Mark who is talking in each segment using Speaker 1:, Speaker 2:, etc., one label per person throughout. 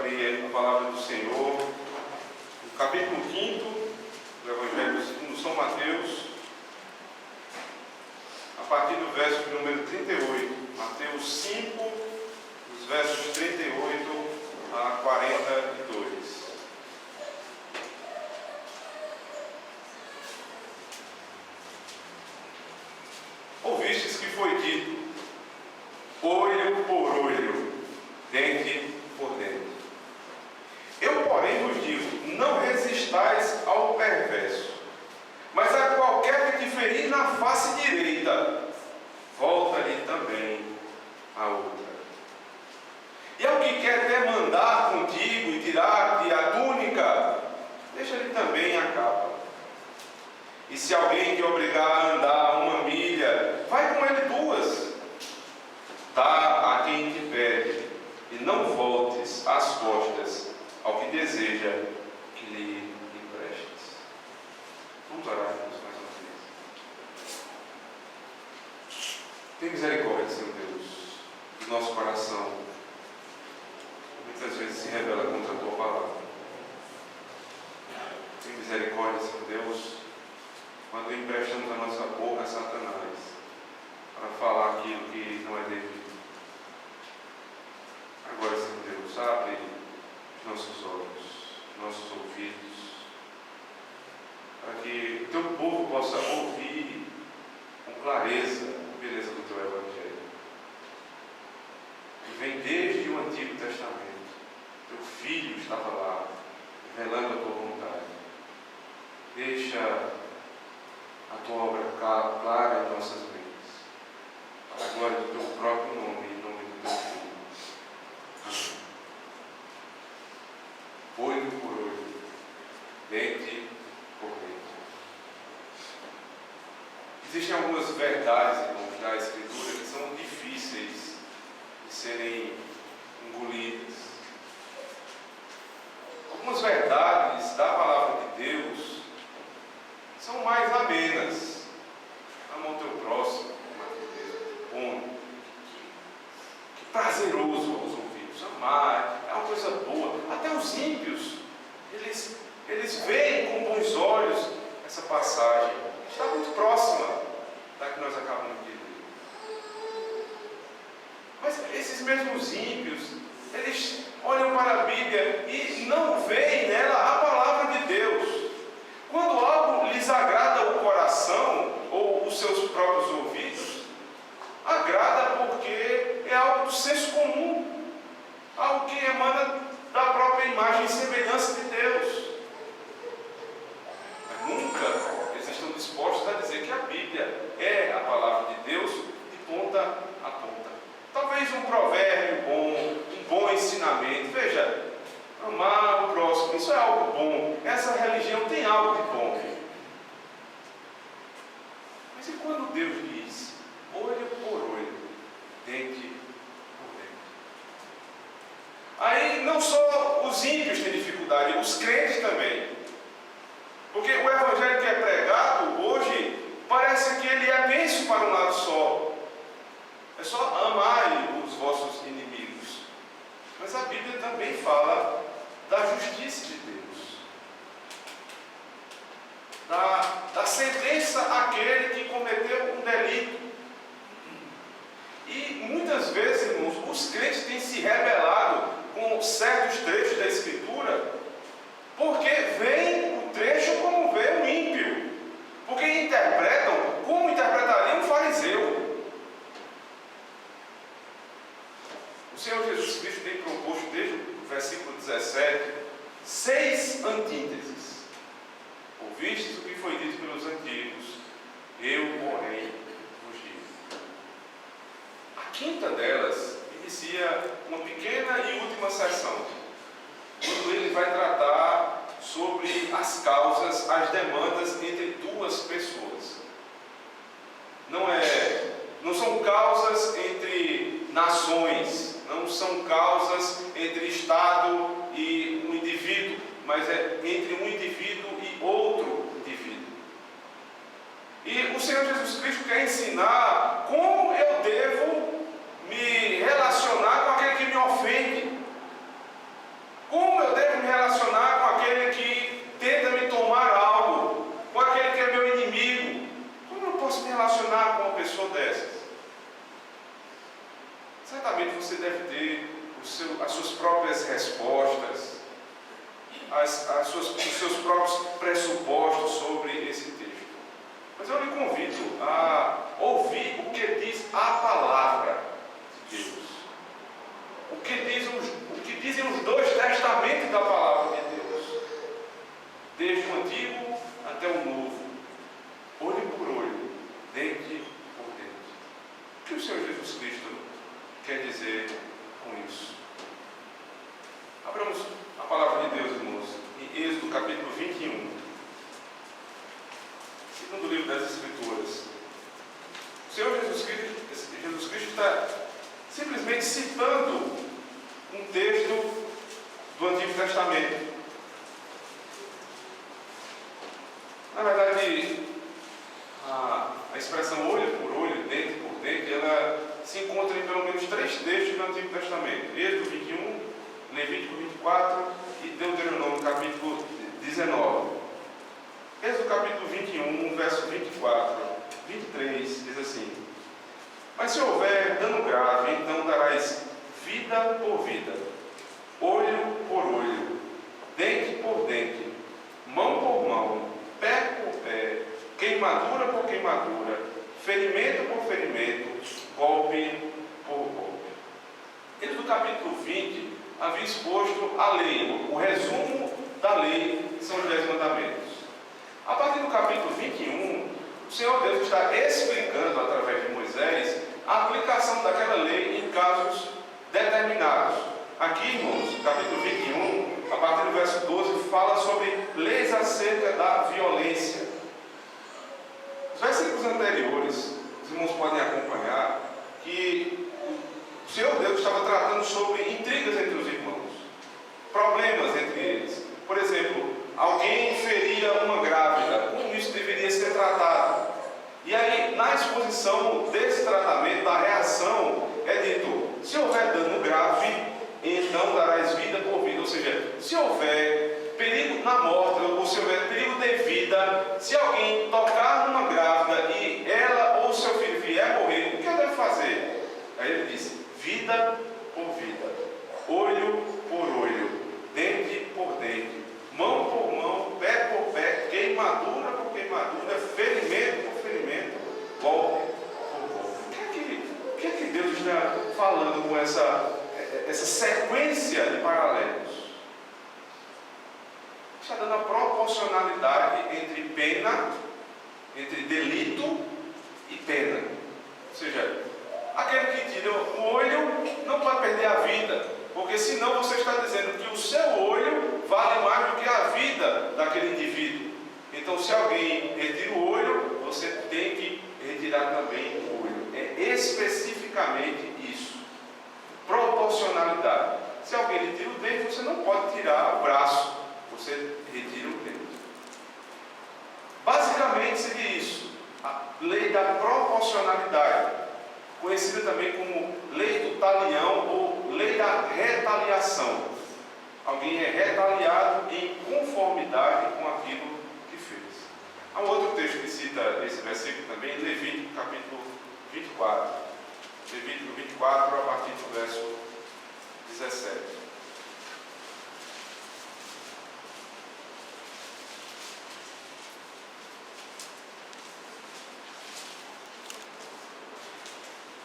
Speaker 1: abrir a palavra do Senhor, no capítulo 5 do Evangelho segundo São Mateus, a partir do verso de número 38. Mateus 5, dos versos 38 a 42. Ouvistes que foi dito, olho por olho, dente por dente. Eu, porém, vos digo, não resistais ao perverso, mas a qualquer que te ferir na face direita, volta-lhe também a outra. E ao que quer demandar contigo e tirar-te a túnica, deixa-lhe também a capa. E se alguém te obrigar a andar 1 milha, vai com ele 2. Dá a quem te pede, e não voltes as costas ao que deseja que lhe emprestes. Vamos orar mais uma vez. Tem misericórdia, Senhor Deus, do nosso coração. Muitas vezes se rebela contra a Tua palavra. Tem misericórdia, Senhor Deus, quando emprestamos a nossa boca a Satanás para falar aquilo que não é devido. Agora, Senhor Deus, abre nossos olhos, nossos ouvidos, para que o Teu povo possa ouvir com clareza a beleza do Teu Evangelho, que vem desde o Antigo Testamento. Teu Filho estava lá, revelando a Tua vontade. Deixa a Tua obra clara em nossas mentes, para a glória do Teu próprio nome e em nome do Teu Filho. Amém. Olho por olho, dente por dente. Existem algumas verdades, irmãos, da Escritura que são difíceis de serem engolidas. Algumas verdades da palavra de Deus são mais amenas. Ama o teu próximo, como a ti mesmo. Bom, que prazeroso aos ouvidos. Amar é uma coisa boa. Até os ímpios, eles veem com bons olhos essa passagem. Está muito próxima da que nós acabamos de ler. Mas esses mesmos ímpios, eles olham para a Bíblia e não veem nela a palavra de Deus. Quando algo lhes agrada o coração ou os seus próprios ouvidos, agrada porque é algo do senso comum, algo que emana da própria imagem e semelhança de Deus. Mas nunca eles estão dispostos a dizer que a Bíblia é a palavra de Deus de ponta a ponta. Talvez um provérbio bom, um bom ensinamento. Veja, amar o próximo, isso é algo bom. Essa religião tem algo de bom. Mas e quando Deus diz, olho por olho, dente por dente? Aí não só os ímpios têm dificuldade, os crentes também. Porque o evangelho que é pregado hoje, parece que ele é penso para um lado só. É só amar os vossos inimigos. Mas a Bíblia também fala da justiça de Deus, da sentença àquele que cometeu um delito. E muitas vezes, irmãos, os crentes têm se rebelado com certos trechos da Escritura, porque veem o trecho como vê o ímpio, porque interpretam como interpretaria um fariseu. O Senhor Jesus Cristo tem proposto desde o versículo 17 6 antíteses. Ouvistes o que foi dito pelos antigos, eu, porém, vos digo. A quinta delas inicia uma pequena e última sessão, quando ele vai tratar sobre as causas, as demandas entre duas pessoas. Não são causas entre nações, não são causas entre Estado e um indivíduo, mas é entre um indivíduo e outro indivíduo. E o Senhor Jesus Cristo quer ensinar como eu devo me relacionar com aquele que me ofende. as suas próprias respostas, os seus próprios pressupostos sobre esse texto. Mas eu lhe convido a ouvir o que diz a palavra de Deus. O que dizem os dois testamentos da palavra de Deus. Desde o Antigo até o Novo. Olho por olho, dente por dente. O que o Senhor Jesus Cristo quer dizer com isso? Abramos a palavra de Deus, irmãos, em Êxodo capítulo 21. Segundo livro das Escrituras. O Senhor Jesus Cristo está simplesmente citando um texto do Antigo Testamento. Na verdade, a expressão olho por olho, dente por dente, ela se encontra em pelo menos 3 textos do Antigo Testamento. Êxodo 21, Levítico 24 e Deuteronômio capítulo 19. Êxodo capítulo 21, verso 24, 23, diz assim: Mas se houver dano grave, então darás vida por vida, olho por olho, dente por dente, mão por mão, pé por pé, queimadura por queimadura, ferimento por ferimento, golpe por golpe. Êxodo capítulo 20 havia exposto a lei, o resumo da lei, que são os 10 mandamentos. A partir do capítulo 21, o Senhor Deus está explicando, através de Moisés, a aplicação daquela lei em casos determinados. Aqui, irmãos, capítulo 21, a partir do verso 12, fala sobre leis acerca da violência. Os versículos anteriores, os irmãos podem acompanhar, que o Senhor Deus estava tratando sobre intrigas entre os irmãos, problemas entre eles. Por exemplo, alguém feria uma grávida, como isso deveria ser tratado? E aí, na exposição desse tratamento, da reação, é dito: se houver dano grave, então darás vida por vida. Ou seja, se houver perigo na morte, ou se houver perigo de vida, se alguém tocar numa grávida e ela ou seu filho vier a morrer, o que ela deve fazer? Aí ele diz: vida por vida, olho por olho, dente por dente, mão por mão, pé por pé, queimadura por queimadura, ferimento por ferimento, golpe por golpe. O que é que Deus está falando com essa sequência de paralelos? Está dando a proporcionalidade entre pena, entre delito e pena. Ou seja, aquele que tira o olho não pode perder a vida, porque senão você está dizendo que o seu olho vale mais do que a vida daquele indivíduo. Então, se alguém retira o olho, você tem que retirar também o olho. É especificamente isso. Proporcionalidade. Se alguém retira o dente, você não pode tirar o braço, você retira o dente. Basicamente seria isso, a lei da proporcionalidade, conhecida também como lei do talião ou lei da retaliação. Alguém é retaliado em conformidade com aquilo que fez. Há um outro texto que cita esse versículo também, Levítico capítulo 24. Levítico 24, a partir do verso 17.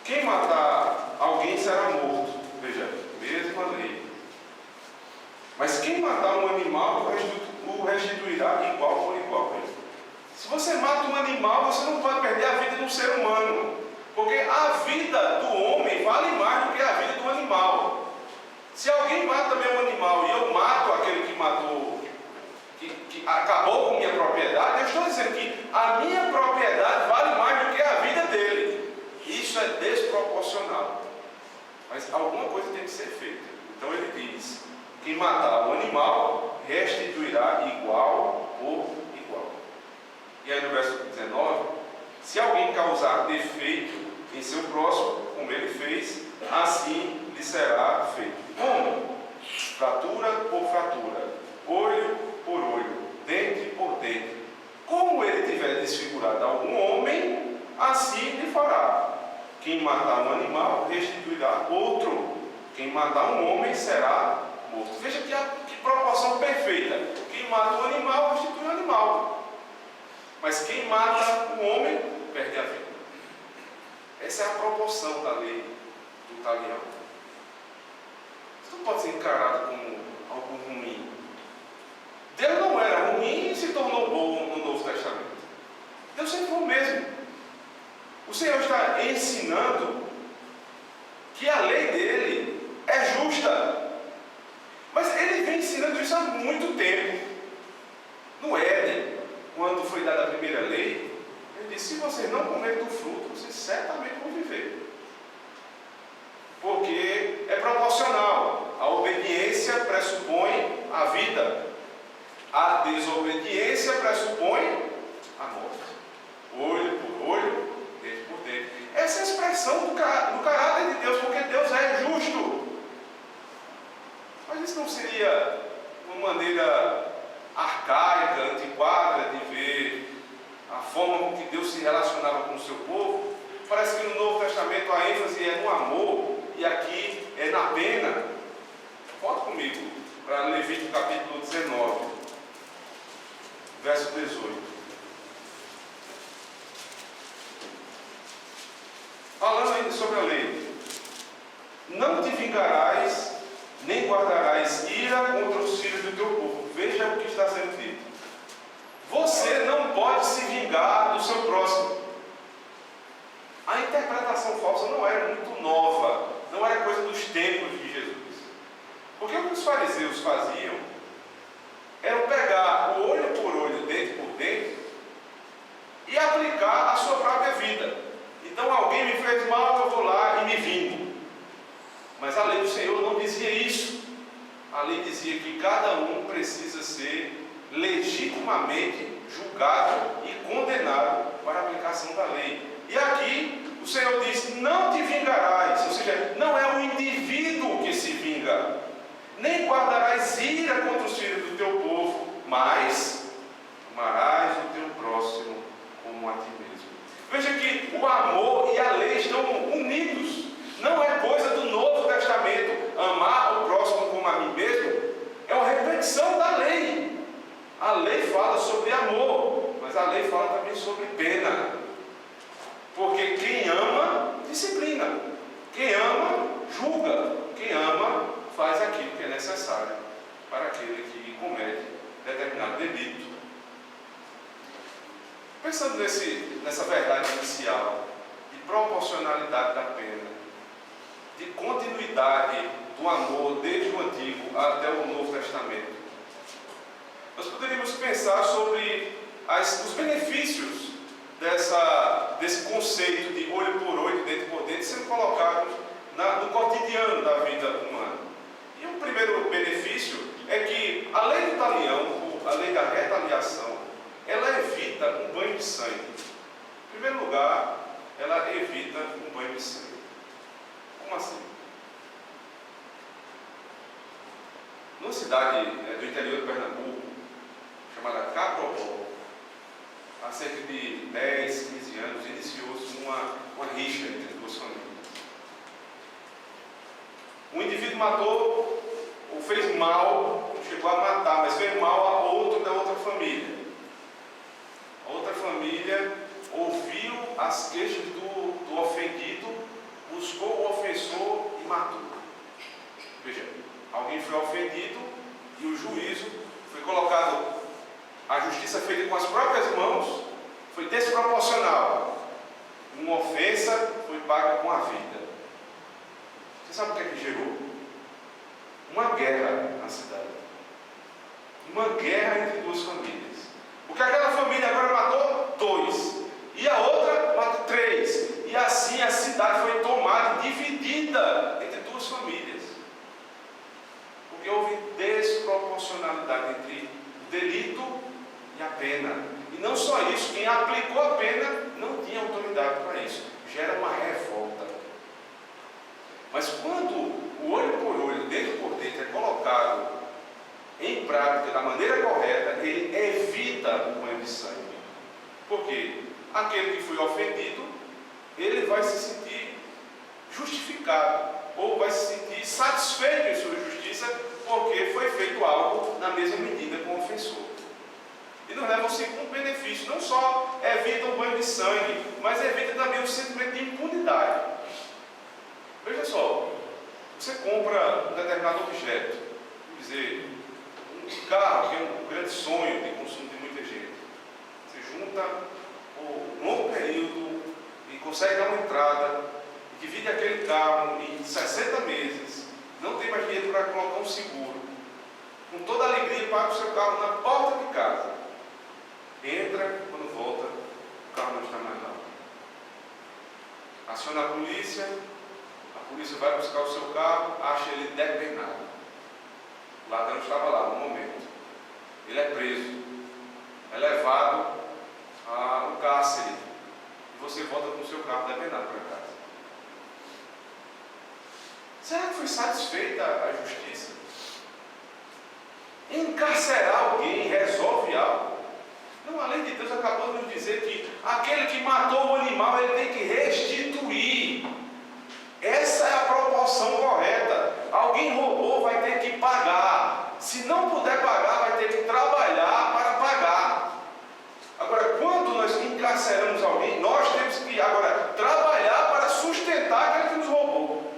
Speaker 1: Quem matar alguém será morto. Veja, mesma lei. Mas quem matar um animal o restituirá igual por igual. Se você mata um animal, você não pode perder a vida de um ser humano. Porque a vida do homem vale mais do que a vida do animal. Se alguém mata também um animal e eu mato aquele que matou, que acabou com minha propriedade, eu estou dizendo que a minha propriedade vale mais do que a vida dele. Isso é desproporcional. Mas alguma coisa tem que ser feita. Então ele diz: quem matar o animal restituirá igual por igual. E aí no verso 19: se alguém causar defeito em seu próximo, como ele fez, assim lhe será feito. Como? Fratura por fratura, olho por olho, dente por dente. Como ele tiver desfigurado algum homem, assim lhe fará. Quem matar um animal restituirá outro Quem matar um homem será morto. Veja que proporção perfeita. Quem mata um animal, restitui um animal. Mas quem mata um homem, perde a vida. Essa é a proporção da lei do talião. Isso não pode ser encarado como algo ruim. Deus não era ruim e se tornou bom no Novo Testamento. Deus sempre foi o mesmo. O Senhor está ensinando que a lei dele é justa. Mas ele vem ensinando isso há muito tempo. No Éden, quando foi dada a primeira lei, ele disse: se vocês não comerem do fruto, vocês certamente vão viver. Porque é proporcional. A obediência pressupõe a vida. A desobediência pressupõe a morte. Olho por olho, dente por dente. Essa é a expressão do caráter de Deus, porque Deus é justo. Mas isso não seria uma maneira arcaica, antiquada de ver a forma com que Deus se relacionava com o seu povo? Parece que no Novo Testamento a ênfase é no amor e aqui é na pena. Volta comigo para Levítico capítulo 19, verso 18. Falando ainda sobre a lei: não te vingarás, nem guardarás ira contra os filhos do teu povo. Veja o que está sendo dito. Você não pode se vingar do seu próximo. A interpretação falsa não era muito nova, não era coisa dos tempos de Jesus. Porque o que os fariseus faziam era pegar o olho por olho, dente por dente, e aplicar a sua própria vida. Então alguém me fez mal, eu vou lá e me vingo. Mas a lei do Senhor não dizia isso. A lei dizia que cada um precisa ser legitimamente julgado e condenado para a aplicação da lei. E aqui o Senhor diz: não te vingarás, ou seja, não é o indivíduo que se vinga, nem guardarás ira contra os filhos do teu povo, mas amarás o teu próximo como a ti mesmo. Veja que o amor e a lei estão unidos. Não é coisa do Novo Testamento amar o próximo como a mim mesmo. É uma repetição da lei. A lei fala sobre amor, mas a lei fala também sobre pena. Porque quem ama, disciplina. Quem ama, julga. Quem ama, faz aquilo que é necessário para aquele que comete determinado delito. Pensando nessa verdade inicial de proporcionalidade da pena, de continuidade do amor desde o Antigo até o Novo Testamento, nós poderíamos pensar sobre os benefícios desse conceito de olho por olho, dente por dente, sendo colocados no cotidiano da vida humana. E o primeiro benefício é que a lei do talião, a lei da retaliação, ela evita um banho de sangue. Em primeiro lugar, ela evita um banho de sangue. Como assim? Numa cidade do interior de Pernambuco, chamada Capropó, há cerca de 10, 15 anos, iniciou-se uma rixa entre duas famílias. Um indivíduo matou ou fez mal, não chegou a matar, mas fez mal a outro da outra família. A outra família ouviu as queixas do ofendido, buscou o ofensor e matou. Veja, alguém foi ofendido e o juízo foi colocado, a justiça feita com as próprias mãos foi desproporcional. Uma ofensa foi paga com a vida. Você sabe o que é que gerou? Uma guerra na cidade. Uma guerra entre duas famílias. Porque aquela família agora matou 2 e a outra matou 3. E assim a cidade foi tomada e dividida entre duas famílias. Porque houve desproporcionalidade entre o delito e a pena. E não só isso, quem aplicou a pena não tinha autoridade para isso. Gera uma revolta. Mas quando o olho por olho, dente por dente é colocado em prática da maneira correta, ele evita o banho de sangue. Porque aquele que foi ofendido, ele vai se sentir justificado. ou vai se sentir satisfeito em sua justiça, porque foi feito algo na mesma medida com o ofensor. E nos leva sempre um benefício, não só evita o banho de sangue, mas evita também o sentimento de impunidade. Veja só, você compra um determinado objeto, vamos dizer, um carro, que é um grande sonho de consumo de muita gente. Você junta por longo período e consegue dar uma entrada, e divide aquele carro em 60 meses, não tem mais dinheiro para colocar um seguro. Com toda alegria, paga o seu carro na porta de casa. Entra, quando volta, o carro não está mais lá. Aciona a polícia vai buscar o seu carro, acha ele depenado. O ladrão estava lá no momento. Ele é preso, é levado ao cárcere, e você volta com o seu carro depenado para casa. Será que foi satisfeita a justiça? Encarcerar alguém resolve algo? Não, a lei de Deus acabou de nos dizer que aquele que matou o animal, ele tem que restituir. Essa é a proporção correta. Alguém roubou, vai ter que pagar. Se não puder pagar, vai ter que trabalhar para pagar. Agora, quando nós encarceramos alguém, nós temos que agora trabalhar para sustentar aquele que nos roubou.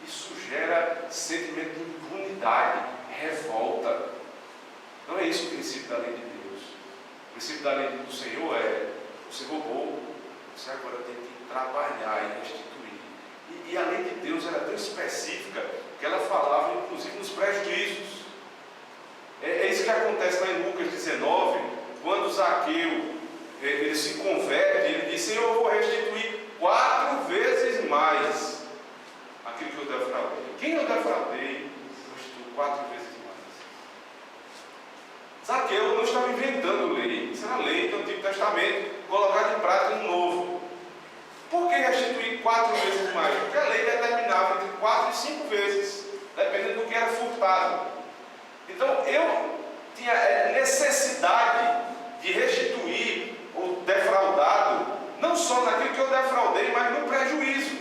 Speaker 1: Isso gera sentimento de impunidade, revolta. Não é isso o princípio da lei de Deus. O princípio da lei do Senhor é: você roubou, você agora tem que trabalhar e restituir. E a lei de Deus era tão específica que ela falava inclusive nos prejuízos. É isso que acontece lá em Lucas 19, quando Zaqueu ele se converte, ele diz: Senhor, eu vou restituir 4 vezes mais aquilo que eu defraudei. Quem eu defraudei, eu restituo 4 vezes mais. Zaqueu não estava inventando lei, isso era lei do Antigo Testamento, colocada em prática no Novo. Por que restituir 4 vezes mais? Porque a lei determinava entre 4 e 5 vezes, dependendo do que era furtado. Então eu tinha necessidade de restituir o defraudado, não só naquilo que eu defraudei, mas no prejuízo.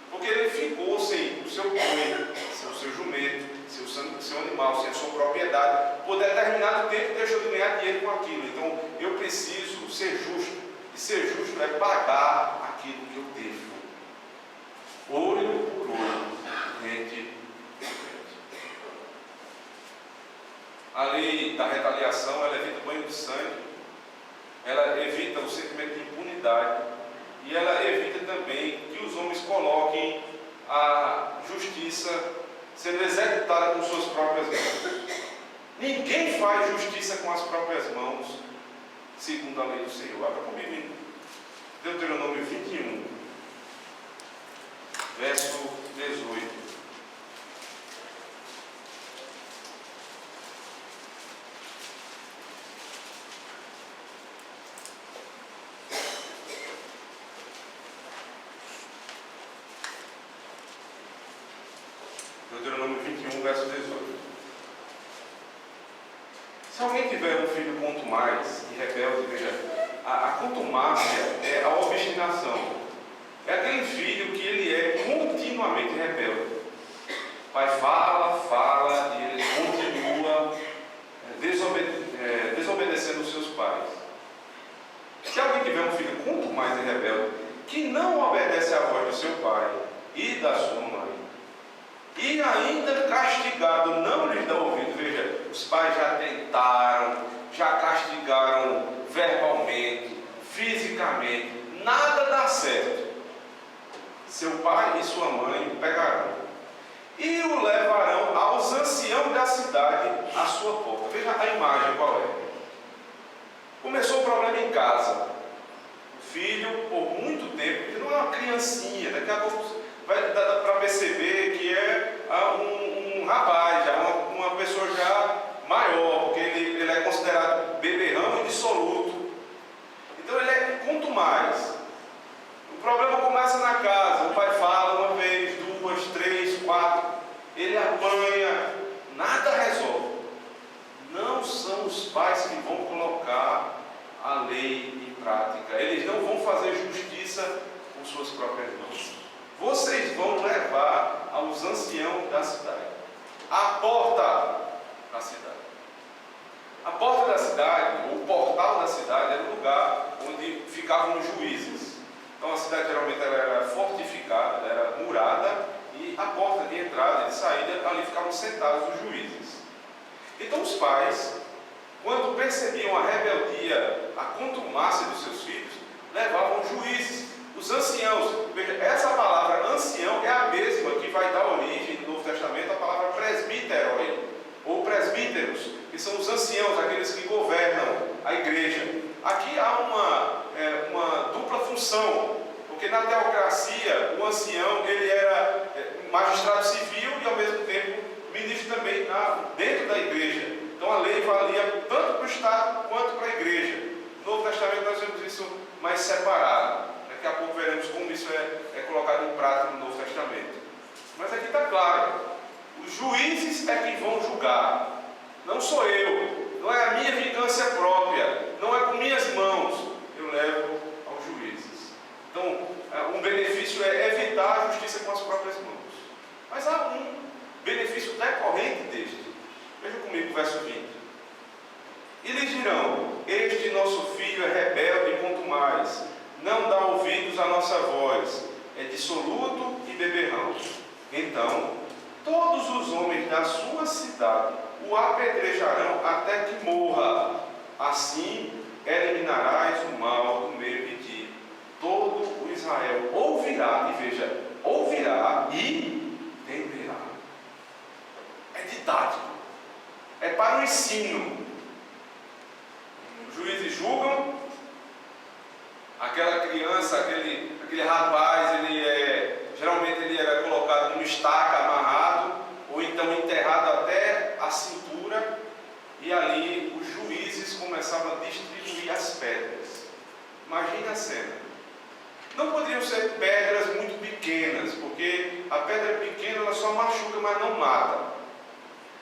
Speaker 1: Porque ele ficou sem o seu boi, sem o seu jumento, sem o seu animal, sem a sua propriedade. Por determinado tempo deixou de ganhar dinheiro com aquilo. Então eu preciso ser justo. E ser justo é pagar aquilo que eu devo. Olho por olho, dente por dente. A lei da retaliação, ela evita o banho de sangue, ela evita o sentimento de impunidade, e ela evita também que os homens coloquem a justiça sendo executada com suas próprias mãos. Ninguém faz justiça com as próprias mãos, segundo a lei do Senhor. Abra comigo em Deuteronômio 21, verso 18. Deuteronômio 21, verso 18. Se alguém tiver um filho contumaz e rebelde, veja, a contumácia é a obstinação. É aquele filho que ele é continuamente rebelde. O pai fala, e ele continua desobedecendo os seus pais. Se alguém tiver um filho contumaz e rebelde, que não obedece à voz do seu pai e da sua mãe, e ainda castigado não lhes dá ouvido, veja, os pais já tentaram, já castigaram verbalmente, fisicamente, nada dá certo. Seu pai e sua mãe o pegarão e o levarão aos anciãos da cidade à sua porta. Veja a imagem qual é. Começou o problema em casa. O filho, por muito tempo, ele não é uma criancinha, daqui a pouco vai dar para perceber que é um rapaz, já uma pessoa já maior, porque ele é considerado beberrão e dissoluto. Então ele é contumaz. O problema começa na casa, o pai fala uma vez, 2, 3, 4, ele apanha, nada resolve. Não são os pais que vão colocar a lei em prática, eles não vão fazer justiça com suas próprias mãos. vocês vão levar aos anciãos da cidade, à porta da cidade. A porta da cidade, ou o portal da cidade, era o lugar onde ficavam os juízes. Então a cidade geralmente ela era fortificada, ela era murada, e a porta de entrada e de saída, ali ficavam sentados os juízes. Então os pais, quando percebiam a rebeldia, a contumácia dos seus filhos, levavam os juízes, os anciãos. Veja, essa palavra ancião é a mesma que vai dar origem no Novo Testamento à palavra presbíteroi, ou presbíteros, que são os anciãos, aqueles que governam a igreja. Aqui há uma dupla função, porque na teocracia o ancião ele era magistrado civil e ao mesmo tempo ministro também dentro da igreja. Então a lei valia tanto para o Estado quanto para a igreja. No Novo Testamento nós vemos isso mais separado. Daqui a pouco veremos como isso é colocado em prática no Novo Testamento. Mas aqui está claro, os juízes é quem vão julgar, não sou eu, não é a minha vingança própria, não é com minhas mãos, eu levo aos juízes. Então, um benefício é evitar a justiça com as próprias mãos. Mas há um benefício decorrente deste. Veja comigo o verso 20. E lhes dirão: este nosso filho é rebelde e contumaz, não dá ouvidos à nossa voz, é dissoluto e beberrão. Então, todos os homens da sua cidade o apedrejarão até que morra. Assim eliminarás o mal do meio de ti. Todo o Israel ouvirá, e veja, ouvirá e temerá. É didático, é para o ensino. Os juízes julgam, aquela criança, aquele rapaz, geralmente ele era colocado numa estaca, amarrado, ou então enterrado até a cintura, e ali os juízes começavam a distribuir as pedras. Imagine a cena. Não poderiam ser pedras muito pequenas, porque a pedra pequena ela só machuca, mas não mata.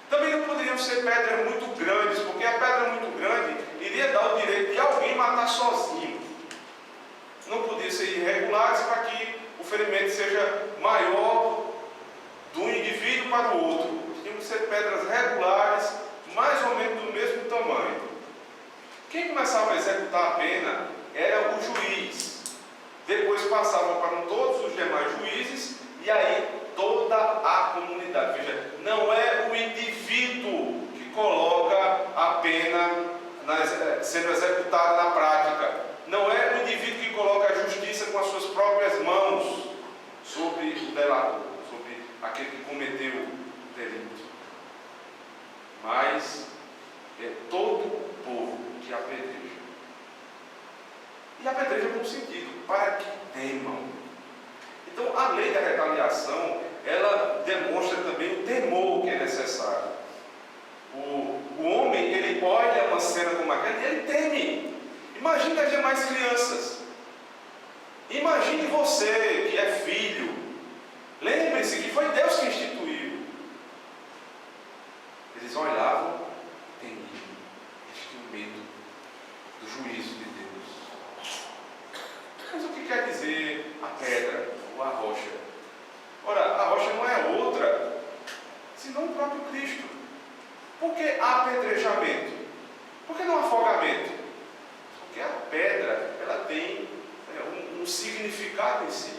Speaker 1: Também não poderiam ser pedras muito grandes, porque a pedra muito grande iria dar o direito de alguém matar sozinho. Não podiam ser irregulares para que o ferimento seja maior do indivíduo para o outro. Tinham que ser pedras regulares, mais ou menos do mesmo tamanho. Quem começava a executar a pena era o juiz. Depois passavam para todos os demais juízes e aí toda a comunidade. Veja, não é o indivíduo que coloca a pena sendo executada na prática. Não é o indivíduo que coloca a justiça com as suas próprias mãos sobre o delator, sobre aquele que cometeu o delito. Mas é todo o povo que apedreja. E apedreja com sentido, para que temam. Então, a lei da retaliação, ela demonstra também o temor que é necessário. O homem, ele olha uma cena como aquela e ele teme. Imagine as demais crianças. Imagine você, que é filho. Lembre-se que foi Deus que instituiu. Eles olhavam e temiam. Eles tinham medo do juízo de Deus. Mas o que quer dizer a pedra ou a rocha? Ora, a rocha não é outra senão o próprio Cristo. Por que apedrejamento? Por que não afogamento? Porque a pedra ela tem um significado em si.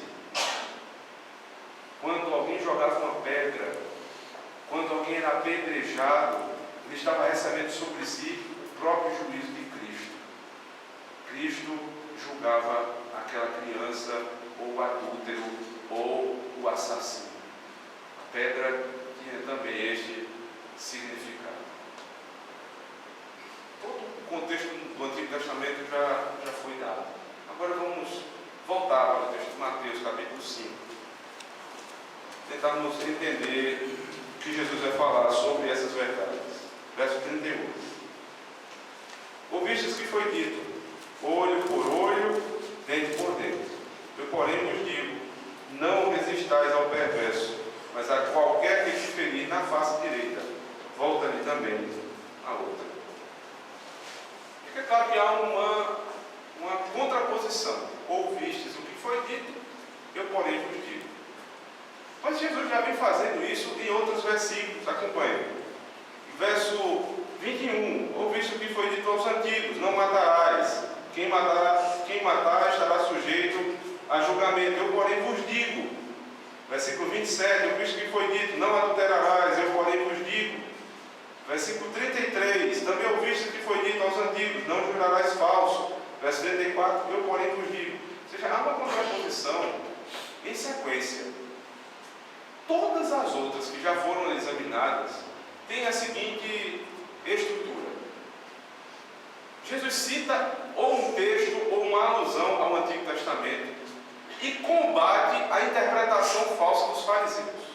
Speaker 1: Quando alguém jogava uma pedra, quando alguém era apedrejado, ele estava recebendo sobre si o próprio juízo de Cristo. Cristo julgava aquela criança, ou o adúltero, ou o assassino. A pedra tinha também este significado. Todo o contexto do Antigo Testamento já foi dado. Agora vamos voltar para o texto de Mateus, capítulo 5. Tentarmos entender o que Jesus vai falar sobre essas verdades. Verso 31. Ouvistes que foi dito, olho por olho, dente por dente. Eu, porém, vos digo, não resistais ao perverso, mas a qualquer que te ferir na face direita, volta-lhe também a outra. Fica claro que há uma contraposição. Ouvistes o que foi dito, eu, porém, vos digo. Jesus já vem fazendo isso em outros versículos. Acompanhe. Verso 21. Ouviste o que foi dito aos antigos: não matarás. Quem matar estará sujeito a julgamento. Eu, porém, vos digo. Versículo 27. Ouviste o que foi dito: não adulterarás. Eu, porém, vos digo. Versículo 33. Também ouviste o que foi dito aos antigos: não jurarás falso. Verso 34. Eu, porém, vos digo. Ou seja, há uma contraposição em sequência. Todas as outras que já foram examinadas têm a seguinte estrutura. Jesus cita ou um texto ou uma alusão ao Antigo Testamento e combate a interpretação falsa dos fariseus.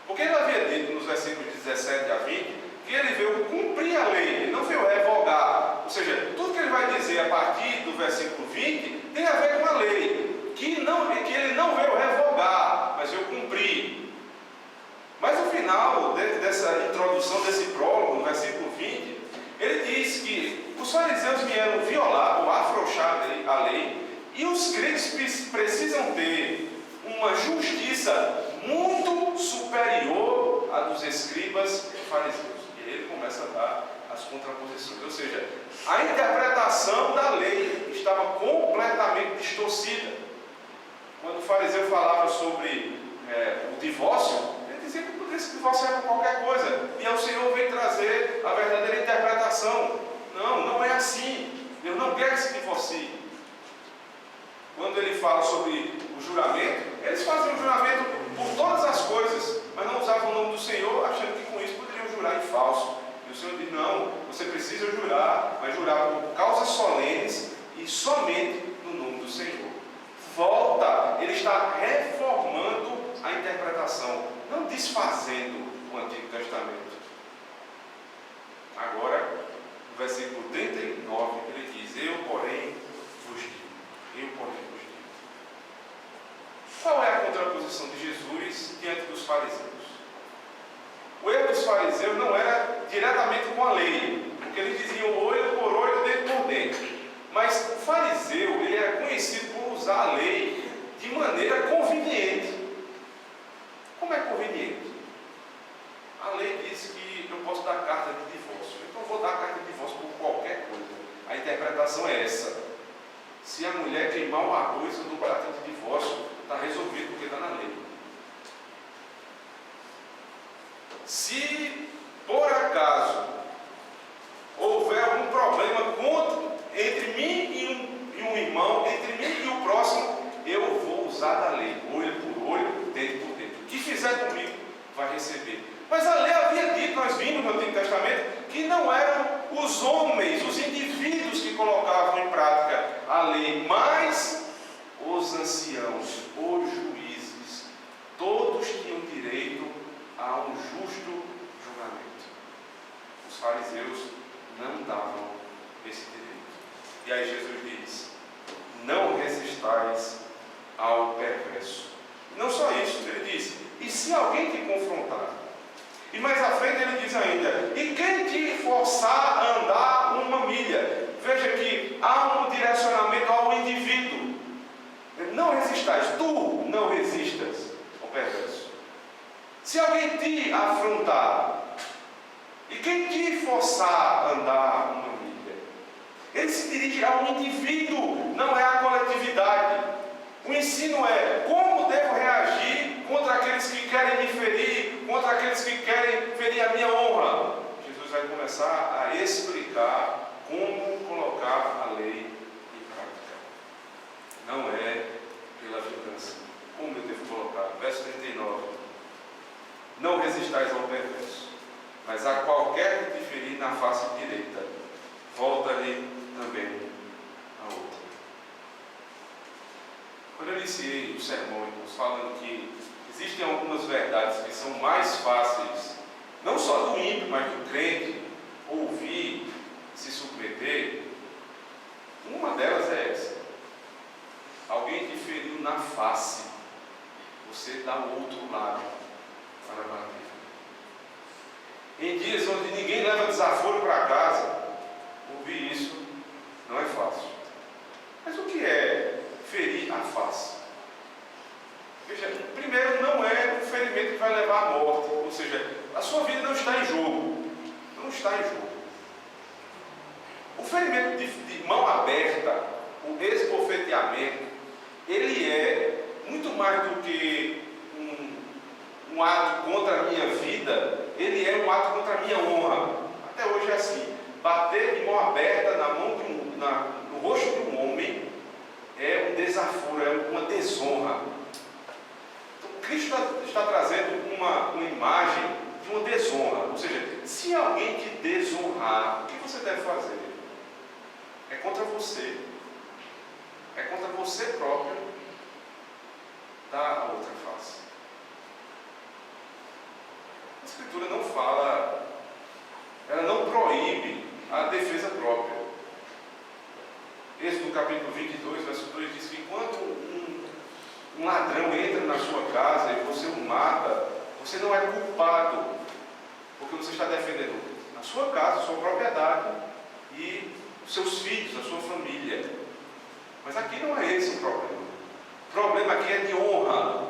Speaker 1: Porque ele havia dito nos versículos 17 a 20 que ele veio cumprir a lei, ele não veio revogar. Ou seja, tudo que ele vai dizer a partir do versículo 20 tem a ver com a lei, que ele não veio revogar, mas veio cumprir. Mas no final dessa introdução, desse prólogo, no versículo 20, ele diz que os fariseus vieram violar ou afrouxar a lei, e os crentes precisam ter uma justiça muito superior à dos escribas e fariseus. E ele começa a dar as contraposições. Ou seja, a interpretação da lei estava completamente distorcida. Quando o fariseu falava sobre o divórcio, ele dizia que esse divórcio era qualquer coisa. E aí o Senhor veio trazer a verdadeira interpretação. Não é assim. Deus não quer que se divorcie. Quando ele fala sobre o juramento, eles faziam o juramento por todas as coisas, mas não usavam o nome do Senhor, achando que com isso poderiam jurar em falso. E o Senhor diz: não, você precisa jurar, mas jurar por causas solenes e somente no nome do Senhor. Volta, ele está reformando a interpretação, não desfazendo o Antigo Testamento. Agora, no versículo 39, ele diz: eu, porém, vos digo. Qual é a contraposição de Jesus diante dos fariseus? O erro dos fariseus não era diretamente com a lei, porque eles diziam olho por olho, dente por dente. Mas o fariseu, ele era conhecido por usar a lei de maneira conveniente. Como é conveniente? A lei diz que eu posso dar carta de divórcio, então eu vou dar carta de divórcio por qualquer coisa. A interpretação é essa. Se a mulher queimar o arroz, eu dou carta de divórcio, está resolvido porque está na lei. Se por acaso houver algum problema entre mim e um irmão, entre mim e o próximo, eu vou usar da lei, olho por olho, dente por dente. O que fizer comigo vai receber. Mas a lei havia dito, nós vimos no Antigo Testamento, que não eram os homens, os indivíduos que colocavam em prática a lei, mas os anciãos, os juízes, todos tinham direito a um justo julgamento. Os fariseus não davam esse direito. E aí Jesus diz: não resistais ao perverso. Não só isso, ele diz: e se alguém te confrontar? E mais à frente ele diz ainda: e quem te forçar a andar uma milha? Veja que há um direcionamento ao indivíduo. Não resistais, tu não resistas ao perverso. Se alguém te afrontar, e quem te forçar a andar uma milha? Ele se dirige ao indivíduo, não é à coletividade. O ensino é como devo reagir contra aqueles que querem me ferir, contra aqueles que querem ferir a minha honra. Jesus vai começar a explicar como colocar a lei em prática. Não é pela vingança. Como eu devo colocar? Verso 39. Não resistais ao perverso, mas a qualquer que te ferir na face direita, volta-lhe também a outra. Quando eu iniciei o sermão, irmãos, falando que existem algumas verdades que são mais fáceis, não só do ímpio, mas do crente, ouvir, se submeter, uma delas é essa: alguém te feriu na face, você dá o outro lado para bater. Em dias onde ninguém leva desaforo para casa, ouvir isso não é fácil. Mas o que é ferir a face? Veja, primeiro, não é um ferimento que vai levar à morte. Ou seja, a sua vida não está em jogo. Não está em jogo. O ferimento de mão aberta, o esbofeteamento, ele é muito mais do que um ato contra a minha vida, ele é um ato contra a minha honra. Até hoje é assim. Bater de mão aberta no rosto de um homem é um desaforo, é uma desonra. Então, Cristo está trazendo uma imagem de uma desonra. Ou seja, se alguém te desonrar, o que você deve fazer? É contra você. É contra você próprio dar a outra face. A Escritura não fala, ela não proíbe a defesa própria. Êxodo capítulo 22, verso 2 diz que enquanto um ladrão entra na sua casa e você o mata, você não é culpado, porque você está defendendo a sua casa, a sua propriedade e os seus filhos, a sua família. Mas aqui não é esse o problema. O problema aqui é de honra.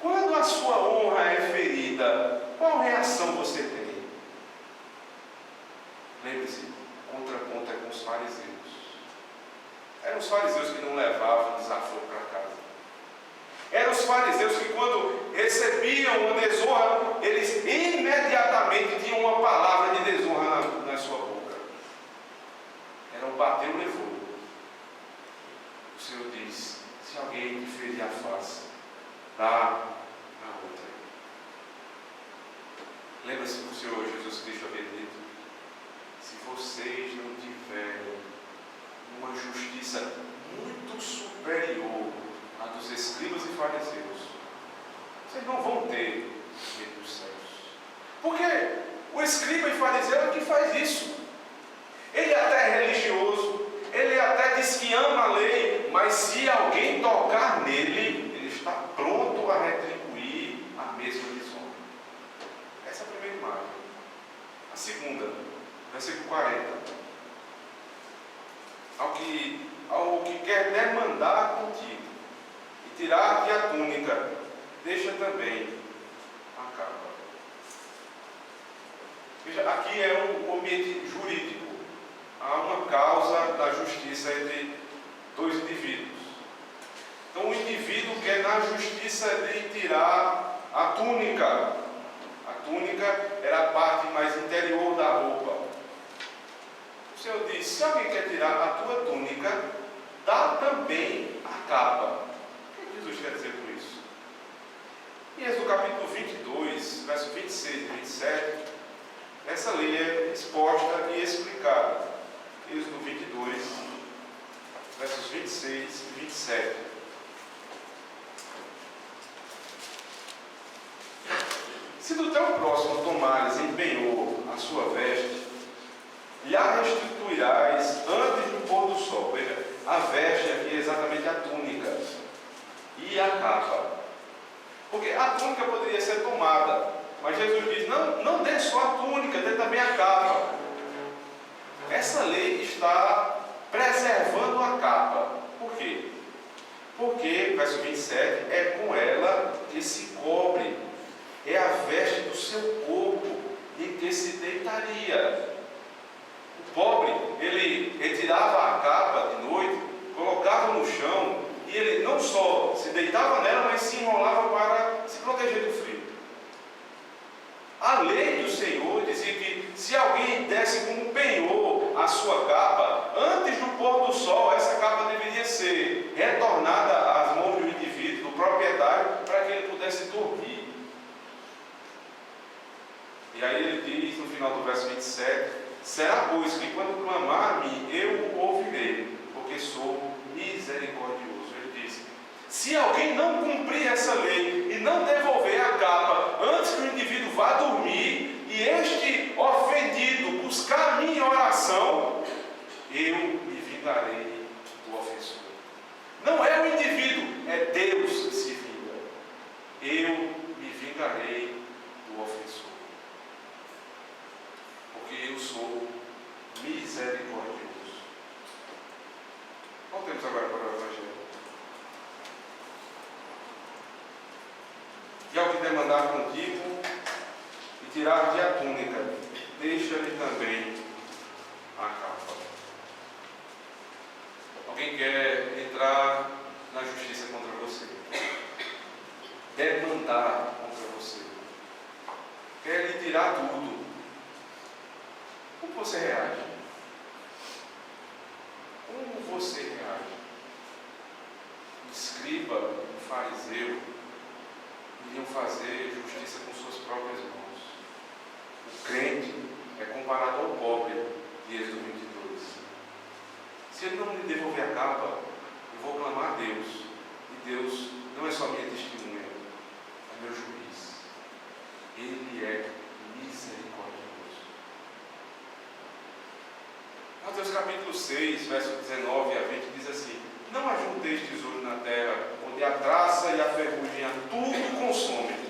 Speaker 1: Quando a sua honra é ferida, qual reação você tem? Lembre-se, contraponto é com os fariseus. Eram os fariseus que não levavam desaforo para casa. Eram os fariseus que, quando recebiam uma desonra, eles imediatamente tinham uma palavra de desonra na sua boca. Era o bateu e levou. O Senhor diz: se alguém te ferir a face, dá a outra. Lembra-se que o Senhor Jesus Cristo havia dito: se vocês não tiverem uma justiça muito superior à dos escribas e fariseus, vocês não vão ter medo dos céus. Porque o escriba e fariseu é que faz isso. Ele até é religioso, ele até diz que ama a lei, mas se alguém tocar nele, ele está pronto a retribuir a mesma desonra. Essa é a primeira imagem. A segunda, versículo 40. Ao que quer demandar contigo e tirar-te a túnica, deixa também a capa. Veja, aqui é um ambiente jurídico. Há uma causa da justiça entre dois indivíduos. Então o indivíduo quer na justiça lhe tirar a túnica. A túnica era a parte mais interior da roupa. O Senhor diz: se alguém quer tirar a tua túnica, dá também a capa. O que Jesus quer dizer com isso? Em Êxodo capítulo 22, verso 26 e 27, essa lei é exposta e explicada. Êxodo 22, versos 26 e 27. Se do teu próximo tomares em penhor a sua veste, lhe a restituirás antes do pôr do sol. Veja, a veste aqui é exatamente a túnica e a capa. Porque a túnica poderia ser tomada, mas Jesus diz: não dê só a túnica, dê também a capa. Essa lei está preservando a capa. Por quê? Porque, verso 27, é com ela que se cobre, é a veste do seu corpo em que se deitaria. O pobre, ele retirava a capa de noite, colocava no chão, e ele não só se deitava nela, mas se enrolava para se proteger do frio. A lei do Senhor dizia que se alguém desse como penhor a sua capa, antes do pôr do sol, essa capa deveria ser retornada às mãos do indivíduo, do proprietário, para que ele pudesse dormir. E aí ele diz no final do verso 27: será, pois, que quando clamar a mim, eu o ouvirei, porque sou misericordioso. Ele diz: se alguém não cumprir essa lei e não devolver a capa antes que o indivíduo vá dormir, e este ofendido buscar a minha oração, eu me vingarei do ofensor. Não é o indivíduo, é Deus que se vinga. Eu me vingarei do ofensor. Porque eu sou misericordioso. Voltemos agora para o Evangelho. E ao que demandar contigo, tirar-lhe a túnica, deixa-lhe também a capa. Alguém quer entrar na justiça contra você, demandar contra você, quer lhe tirar tudo, como você reage? Como você reage? O escriba e o fariseu iriam fazer justiça com suas próprias mãos. O crente é comparado ao pobre de Êxodo 22. Se ele não me devolver a capa, eu vou clamar a Deus. E Deus não é só minha testemunha, é meu juiz. Ele é misericordioso. Mateus capítulo 6, verso 19 a 20 diz assim: não ajunteis tesouro na terra, onde a traça e a ferrugem tudo consomem,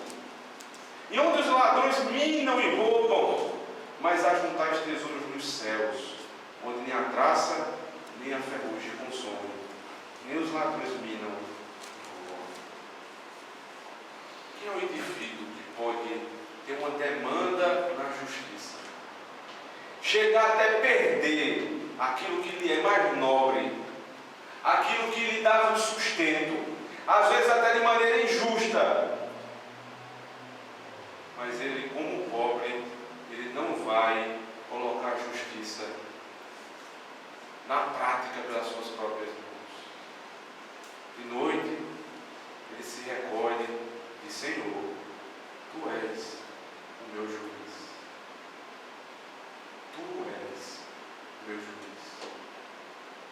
Speaker 1: e onde os ladrões minam e roubam, mas ajuntais tesouros nos céus, onde nem a traça nem a ferrugem consomem, nem os ladrões minam e roubam. Quem é o indivíduo que pode ter uma demanda na justiça, chegar até perder aquilo que lhe é mais nobre, aquilo que lhe dá um sustento, às vezes até de maneira injusta, mas ele, como pobre, ele não vai colocar a justiça na prática pelas suas próprias mãos. De noite, ele se recolhe e diz: Senhor, Tu és o meu juiz. Tu és o meu juiz.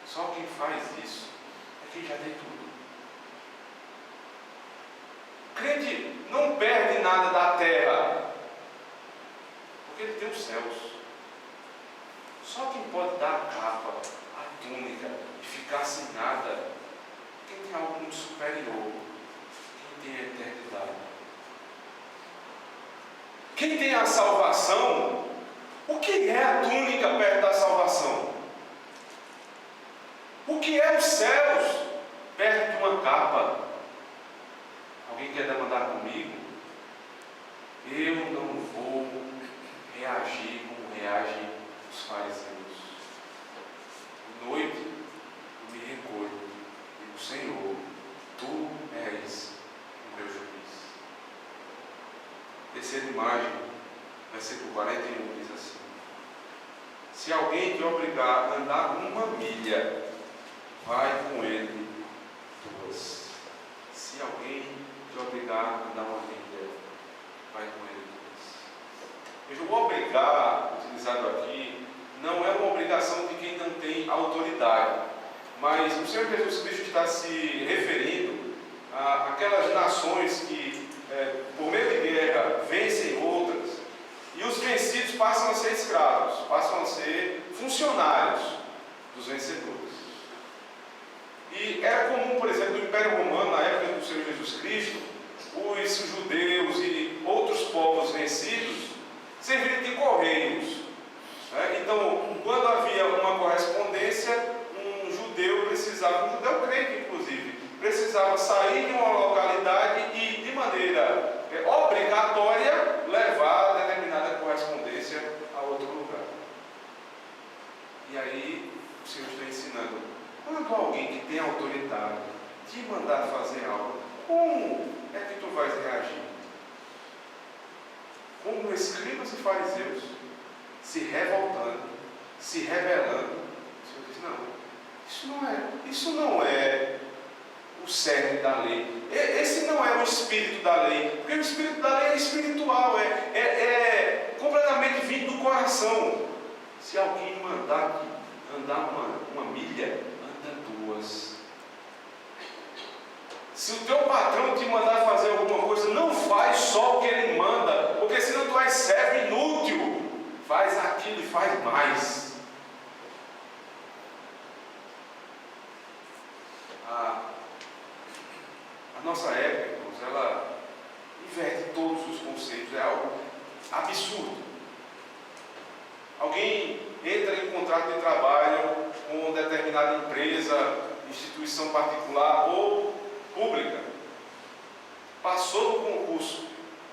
Speaker 1: Só quem faz isso é quem já tem tudo. O crente não perde nada da terra, porque ele tem os céus. Só quem pode dar a capa, a túnica e ficar sem nada, quem tem algo muito superior, quem tem a eternidade. Quem tem a salvação, o que é a túnica perto da salvação? O que é os céus perto de uma capa? Alguém quer demandar comigo? Eu não vou reagir como reagem os fariseus. De noite, eu me recolho e digo: Senhor, Tu és o meu juiz. Terceira imagem, versículo 41 diz assim: se alguém te obrigar a andar 1 milha, vai com ele 2. Se alguém te obrigar a andar 1 milha, vai com ele 2. Veja, o obrigar, utilizado aqui, não é uma obrigação de quem não tem autoridade, mas o Senhor Jesus Cristo está se referindo àquelas nações que, por meio de guerra, vencem outras, e os vencidos passam a ser escravos, passam a ser funcionários dos vencedores. E era comum, por exemplo, no Império Romano, na época do Senhor Jesus Cristo, os judeus e outros povos vencidos servirem de correios. Então, quando havia uma correspondência, um judeu crente inclusive, precisava sair de uma localidade e, de maneira obrigatória, levar determinada correspondência a outro lugar. E aí, o Senhor está ensinando: quando alguém que tem autoridade te mandar fazer algo, como é que tu vais reagir? Como escribas e fariseus, se revoltando, se rebelando. O Senhor diz: não, isso não é o cerne da lei. Esse não é o espírito da lei, porque o espírito da lei é espiritual, é completamente vindo do coração. Se alguém mandar andar 1 milha, anda 2. Se o teu patrão te mandar fazer alguma coisa, não faz só o que ele manda, porque senão tu és servo inútil. Faz aquilo e faz mais. A nossa época, irmãos, ela inverte todos os conceitos, é algo absurdo. Alguém entra em contrato de trabalho com determinada empresa, instituição particular ou pública, passou no concurso,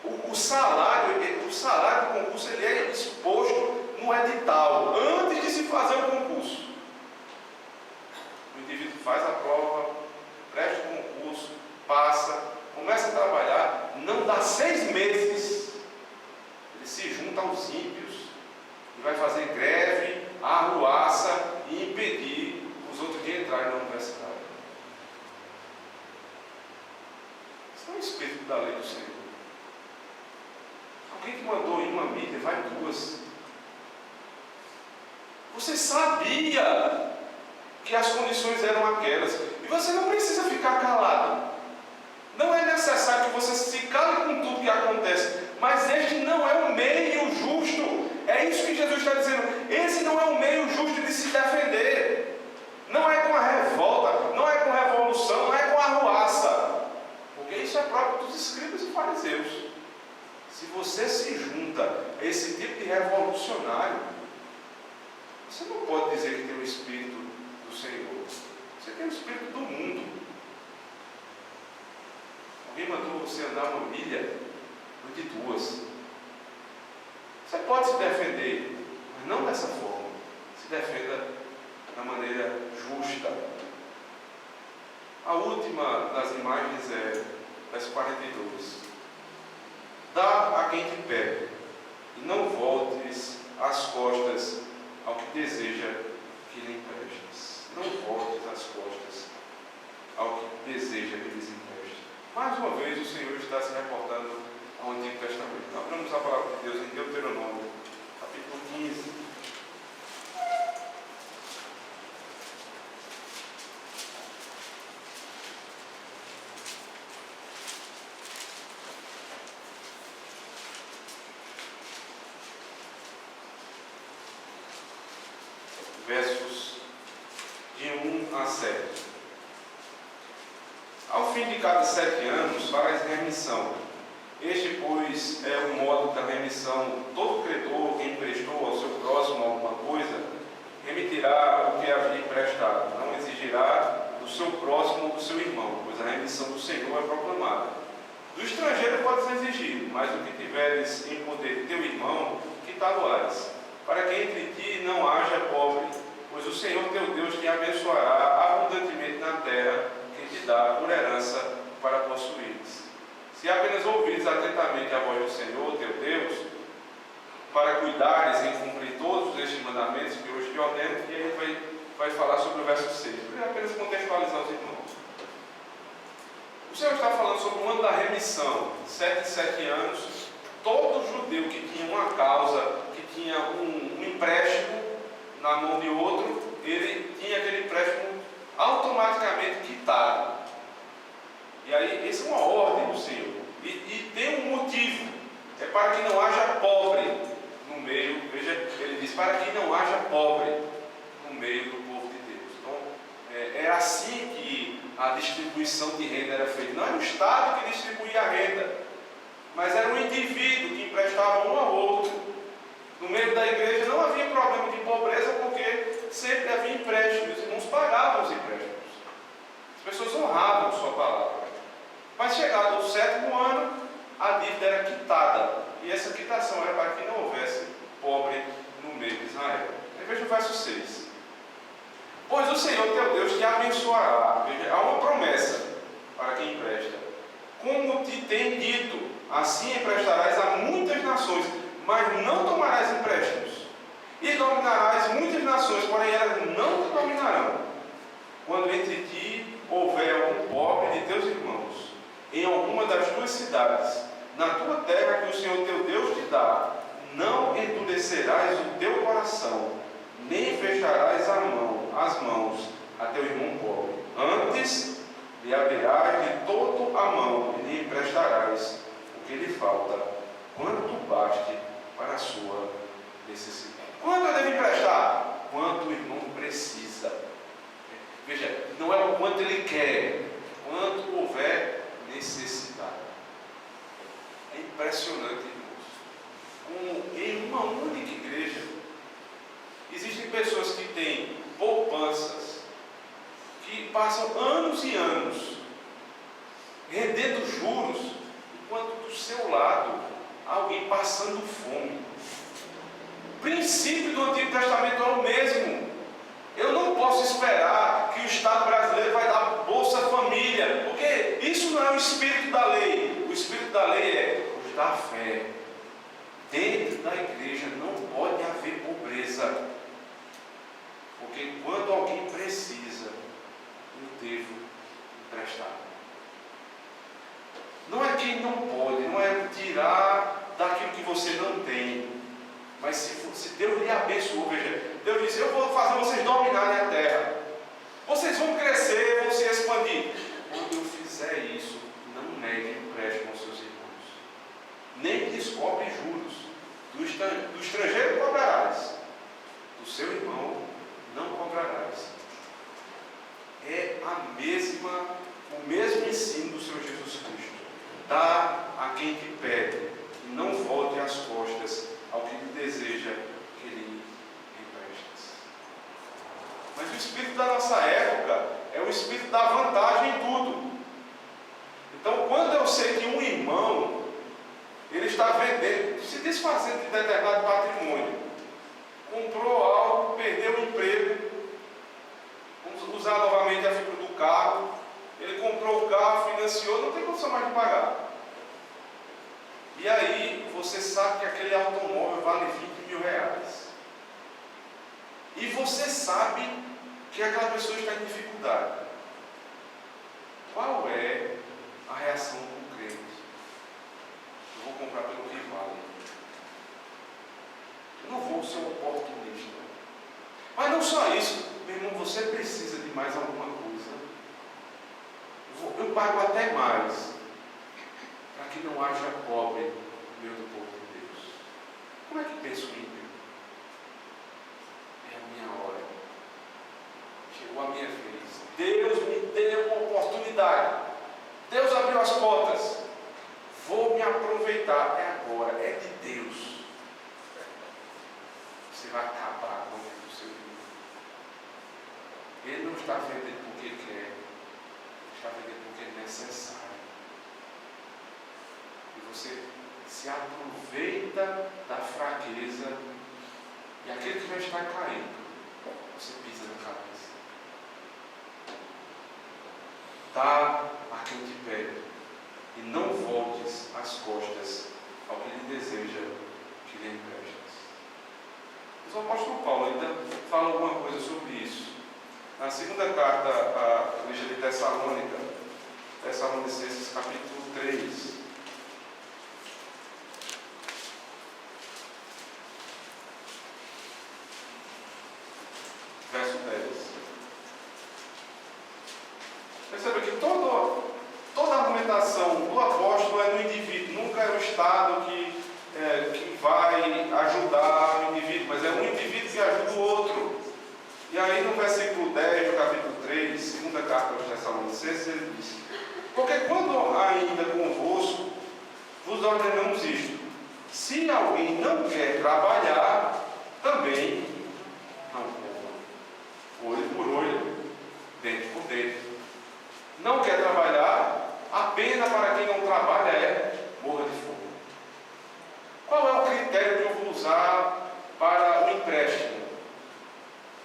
Speaker 1: O salário do concurso ele é exposto no edital, antes de se fazer o concurso. O indivíduo faz a prova, presta o concurso, passa, começa a trabalhar, não dá 6 meses, ele se junta aos ímpios e vai fazer greve, arruaça e impedir os outros de entrarem na universidade. Isso é o espírito da lei do Senhor. Alguém que mandou em uma milha, vai 2. Você sabia que as condições eram aquelas, e você não precisa ficar calado. Não é necessário que você se cale com tudo que acontece, mas este não é o meio justo. É isso que Jesus está dizendo. Esse não é o meio justo de se defender. Não é com a revolta, não é com a revolução, não é com a arruaça, porque isso é próprio dos escribas e fariseus. Se você se junta a esse tipo de revolucionário, você não pode dizer que tem o Espírito do Senhor. Você tem o Espírito do mundo. Alguém mandou você andar uma milha, não de 2. Você pode se defender, mas não dessa forma. Se defenda da maneira justa. A última das imagens é verso 42. Dá a quem te pede, e não voltes as costas ao que deseja que lhe emprestes. Não voltes as costas ao que deseja que lhes empreste. Mais uma vez o Senhor está se reportando ao Antigo Testamento. Abramos a palavra de Deus em Deuteronômio, capítulo 15. Versos de 1 a 7. Ao fim de cada 7 anos, farás remissão. Este, pois, é o modo da remissão. Todo credor que emprestou ao seu próximo alguma coisa, remitirá o que havia emprestado. Não exigirá do seu próximo ou do seu irmão, pois a remissão do Senhor é proclamada. Do estrangeiro podes exigir, mas o que tiveres em poder de teu irmão, quitá-lo-ás, para que entre ti não haja pobre, pois o Senhor teu Deus te abençoará abundantemente na terra que te dá por herança para possuires. Se apenas ouvires atentamente a voz do Senhor teu Deus, para cuidares em cumprir todos estes mandamentos que hoje te ordeno, e aí vai falar sobre o verso 6. Eu vou apenas contextualizar os irmãos. O Senhor está falando sobre o ano da remissão, 7 em 7 anos. Todo judeu que tinha uma causa, que tinha um empréstimo na mão de outro, ele tinha aquele empréstimo automaticamente quitado. E aí, essa é uma ordem do Senhor. E tem um motivo. É para que não haja pobre no meio. Veja, ele diz, para que não haja pobre no meio do povo de Deus. Então, é assim que a distribuição de renda era feita. Não era o Estado que distribuía a renda, mas era um indivíduo que emprestava um ao outro. No meio da igreja não havia problema de pobreza, porque sempre havia empréstimo. Os irmãos pagavam os empréstimos. As pessoas honravam sua palavra. Mas chegado o 7º ano, a dívida era quitada. E essa quitação era para que não houvesse pobre no meio de Israel. Aí veja o verso 6. Pois o Senhor teu Deus te abençoará. Veja, há uma promessa para quem empresta. Como te tem dito, assim emprestarás a muitas nações, mas não tomarás empréstimos. E dominarás muitas nações, porém elas não te dominarão. Quando entre ti houver algum pobre de teus irmãos, em alguma das tuas cidades, na tua terra que o Senhor teu Deus te dá, não endurecerás o teu coração, nem fecharás as mãos a teu irmão pobre. Antes lhe abrirás de todo a mão e lhe emprestarás o que lhe falta, quanto baste para a sua necessidade. Quanto eu devo emprestar? Quanto o irmão precisa. Veja, não é o quanto ele quer, quanto houver necessidade. É impressionante, irmãos. Como em uma única igreja, existem pessoas que têm poupanças, que passam anos e anos rendendo juros enquanto do seu lado há alguém passando fome. O princípio do Antigo Testamento é o mesmo. Eu não posso esperar que o Estado brasileiro vai dar Bolsa Família, porque isso não é o espírito da lei. O espírito da lei é o da fé. Dentro da igreja não pode haver pobreza, porque quando alguém precisa, eu devo emprestar. Não é quem não pode, não é tirar daquilo que você não tem, mas se Deus lhe abençoou, veja, Deus disse: eu vou fazer vocês dominarem a terra, vocês vão crescer, vão se expandir. Quando eu fizer isso, não negue empréstimo aos seus irmãos, nem lhes cobre juros. Do estrangeiro cobrarás, do seu irmão não cobrarás. É o mesmo ensino do Senhor Jesus Cristo. Dá a quem te pede, e não volte as costas ao que lhe deseja que lhe emprestes. Mas o espírito da nossa época é o espírito da vantagem em tudo. Então, quando eu sei que um irmão ele está vendendo, se desfazendo de determinado patrimônio, comprou algo, perdeu o emprego, vamos usar novamente a figura do carro, ele comprou o carro, financiou, não tem condição mais de pagar. E aí você sabe que aquele automóvel vale 20 mil reais. E você sabe que aquela pessoa está em dificuldade. Qual é a reação do crente? Eu vou comprar pelo que vale. Eu não vou ser um oportunista. Mas não só isso, meu irmão, você precisa de mais alguma coisa. Eu pago até mais, para que não haja pobre no meio do povo de Deus. Como é que pensa o ímpio? É a minha hora. Chegou a minha vez. Deus me deu uma oportunidade. Deus abriu as portas. Vou me aproveitar. É agora. É de Deus. Você vai acabar com o seu irmão. Ele não está vendendo porque quer. Ele está vendendo porque é necessário. E você se aproveita da fraqueza. E aquele que já está caindo, você pisa na cabeça. Dá a quem te pede. E não voltes as costas ao que lhe deseja que lhe emprestes. Mas o apóstolo Paulo ainda fala alguma coisa sobre isso. Na segunda carta à igreja de Tessalônica, Tessalonicenses capítulo 3. Verso 10. Perceba que toda a argumentação do apóstolo é no indivíduo, nunca é o Estado que vai ajudar o indivíduo, mas é um indivíduo que ajuda o outro. E aí no versículo 10 do capítulo 3, segunda carta aos Tessalonicenses, ele diz: porque quando ainda convosco vos ordenamos isto, se alguém não quer trabalhar, também não coma. Olho por olho, dente por dente. Não quer trabalhar, a pena para quem não trabalha é morra de fome. Qual é o critério que eu vou usar para o empréstimo?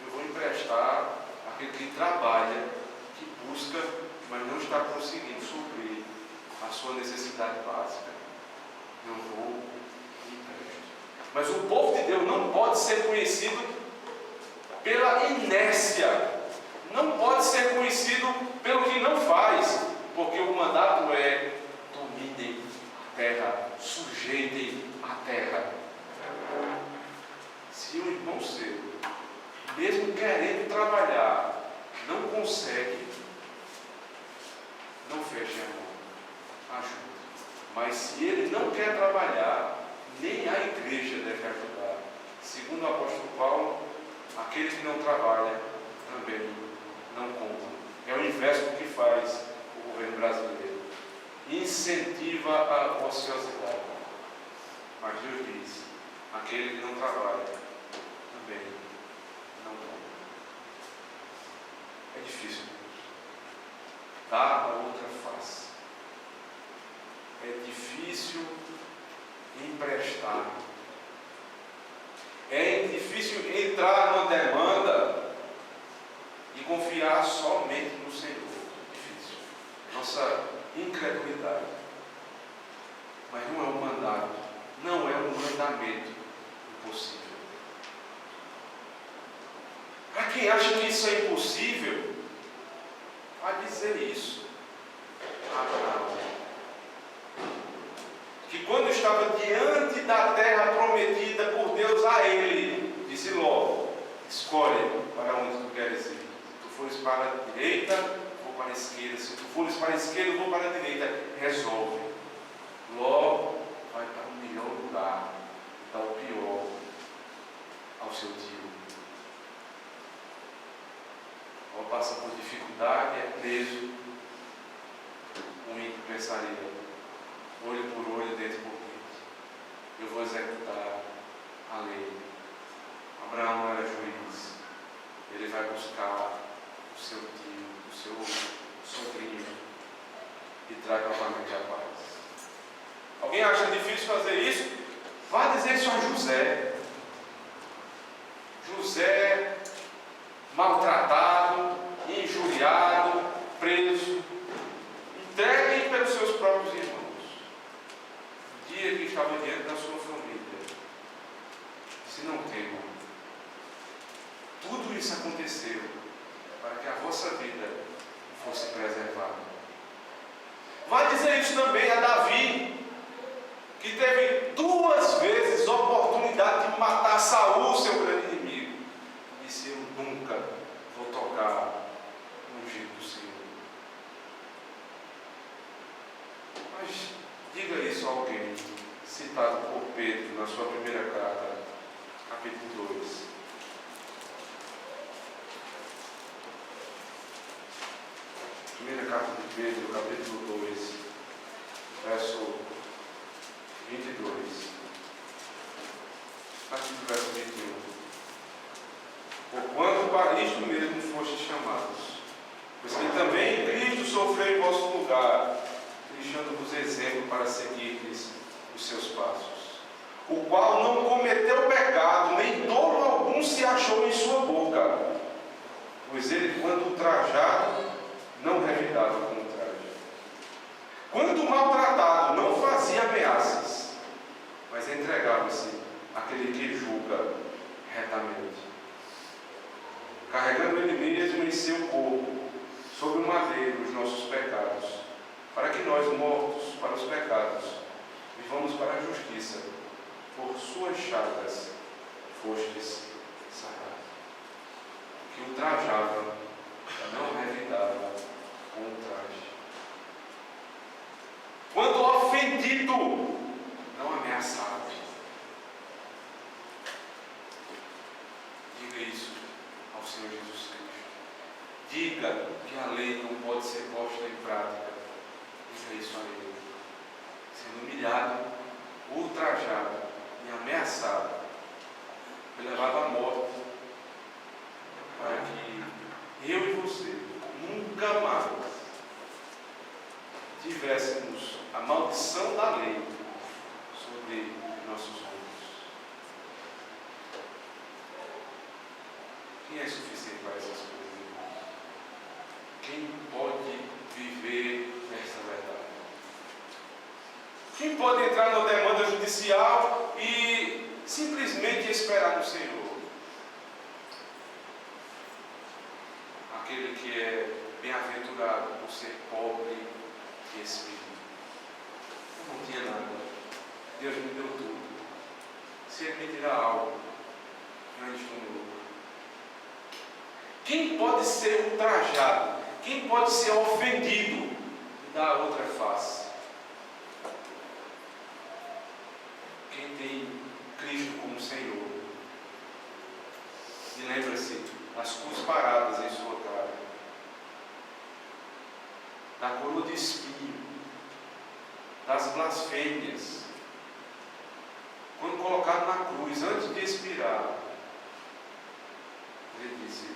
Speaker 1: Eu vou emprestar aquele que trabalha, que busca, mas não está conseguindo suprir a sua necessidade básica. Eu vou emprestar. Mas o povo de Deus não pode ser conhecido pela inércia. Não pode ser conhecido pelo que não faz, porque o mandato é: dominem a terra, sujeitem a terra. Se o irmão seu, mesmo querendo trabalhar, não consegue, não feche a mão, ajude. Mas se ele não quer trabalhar, nem a igreja deve ajudar. Segundo o apóstolo Paulo, aquele que não trabalha também não compra. É o inverso do que faz o governo brasileiro. Incentiva a ociosidade. Mas Deus diz: aquele que não trabalha também não compra. É difícil. Dá a outra face. é difícil emprestar. É difícil entrar numa demanda e confiar somente no Senhor. Difícil. Nossa incredulidade. Mas não é um mandato, não é um mandamento impossível. Para quem acha que isso é impossível, vai dizer isso. Abraão, que quando estava diante da terra prometida por Deus a ele, disse logo: escolhe para onde tu queres ir. Se tu fores para a direita, vou para a esquerda. Se tu fores para a esquerda, vou para a direita. Resolve. Logo vai para o melhor lugar, dá o pior ao seu tio. Ou passa por dificuldade, é preso. Um ímpio pensaria: olho por olho, dente por dente. Eu vou executar a lei. Abraão não era juiz. Ele vai buscar o seu tio, o seu sobrinho, e traz novamente a paz. Alguém acha difícil fazer isso? Vá dizer isso a José. José, maltratado, injuriado, preso, entregue pelos seus próprios irmãos. No dia que estava diante da sua família, disse: não temam. Tudo isso aconteceu para que a vossa vida fosse preservada. Vai dizer isso também a Davi, que teve 2 vezes a oportunidade de matar Saul, seu grande inimigo. Disse: eu nunca vou tocar no ungido do Senhor. Mas diga isso a alguém, citado por Pedro na sua primeira carta, capítulo 2. Primeira carta de Pedro, capítulo 2, verso 22. Aqui do verso 21. Porquanto para isto mesmo fostes chamados, pois que também Cristo sofreu em vosso lugar, deixando-vos exemplo para seguirdes os seus passos, o qual não cometeu pecado, nem dolo algum se achou em sua boca, pois ele, quando ultrajado, não revidava com o traje. Quando maltratado, não fazia ameaças, mas entregava-se àquele que julga retamente, carregando ele mesmo em seu corpo, sobre o madeiro, os nossos pecados, para que nós, mortos para os pecados, vivamos para a justiça. Por suas chagas fostes sarados. O que ultrajava não revidava com o traje. Quando ofendido, não ameaçava. Diga isso ao Senhor Jesus Cristo. Diga que a lei não pode ser posta em prática. Diga isso a Ele. Sendo humilhado, ultrajado e ameaçado, foi levado à morte, para que eu e você nunca mais tivéssemos a maldição da lei sobre nossos ombros. Quem é suficiente para essas coisas, irmãos? Quem pode viver nessa verdade? Quem pode entrar numa demanda judicial e simplesmente esperar no Senhor? Aquele que é bem-aventurado por ser pobre de espírito. Eu não tinha nada. Deus me deu tudo. Se Ele me tirar algo, eu ainda estou no lucro. Quem pode ser ultrajado? Quem pode ser ofendido e dar a outra face? Quem tem Cristo como Senhor. E lembra-se das cusparadas em sua cara, da coroa de espinho, das blasfêmias. Quando colocado na cruz, antes de expirar, ele disse: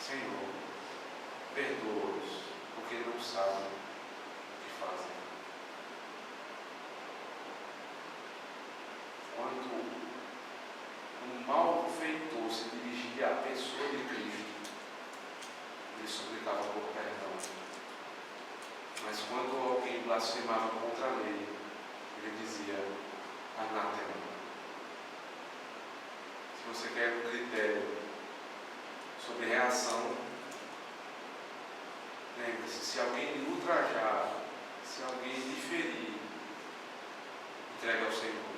Speaker 1: Senhor, perdoa-os, porque não sabem o que fazem. blasfemava contra a lei, ele dizia anátema. Se você quer um critério sobre reação, lembre-se, se alguém lhe ultrajar, se alguém lhe ferir, entregue ao Senhor.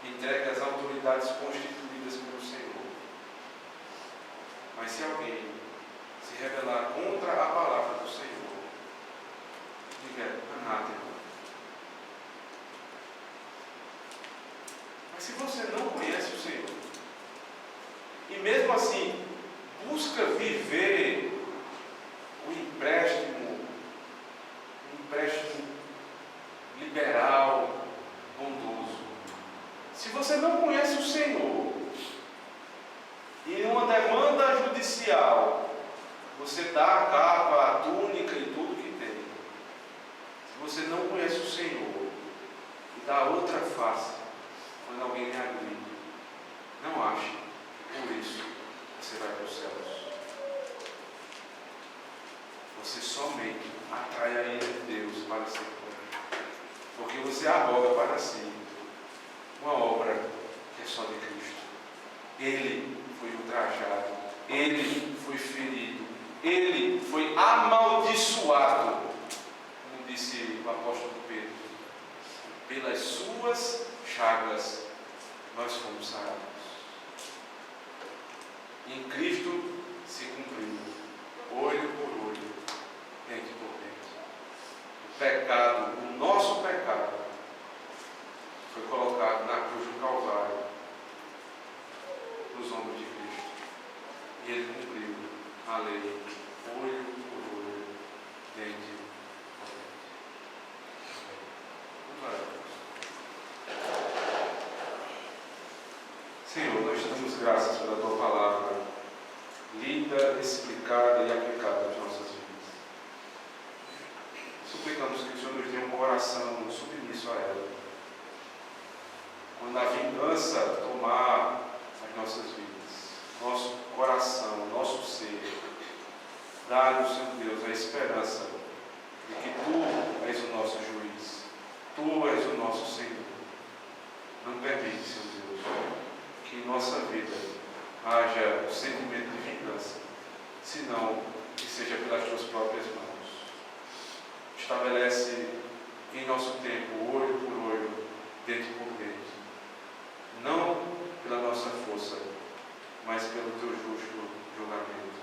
Speaker 1: Entregue às autoridades constituídas pelo Senhor. Mas se alguém se rebelar contra a palavra do Senhor, diga anátema. Mas se você não conhece o Senhor, e mesmo assim busca viver o empréstimo liberal, bondoso. Se você não conhece o Senhor, e em uma demanda judicial, você dá a capa, a túnica e tudo que tem. Se você não conhece o Senhor, e dá outra face, quando alguém lhe agride, não ache que por isso você vai para os céus. Você somente atrai a ira de Deus para si, porque você arroga para si uma obra que é só de Cristo. Ele foi ultrajado, ele foi ferido, ele foi amaldiçoado, como disse o apóstolo Pedro. Pelas suas chagas nós fomos sarados. Em Cristo se cumpriu, olho por olho, dente por dente. O pecado, o nosso pecado, foi colocado na cruz do Calvário, nos ombros de Cristo. E ele cumpriu a lei, olho por olho, dente por dente. Vamos orar. Senhor, nós te damos graças pela tua palavra, lida, explicada e aplicada às nossas vidas. Suplicamos que o Senhor nos dê um coração submisso a ela. Quando a vingança tomar as nossas vidas, nosso coração, nosso ser, dá-nos, Senhor Deus, a esperança de que Tu és o nosso juiz, Tu és o nosso Senhor. Não permite, Senhor Deus, que em nossa vida haja o sentimento de vingança, senão que seja pelas Tuas próprias mãos. Estabelece em nosso tempo, olho por olho, dente por dente, não pela nossa força, mas pelo Teu justo julgamento.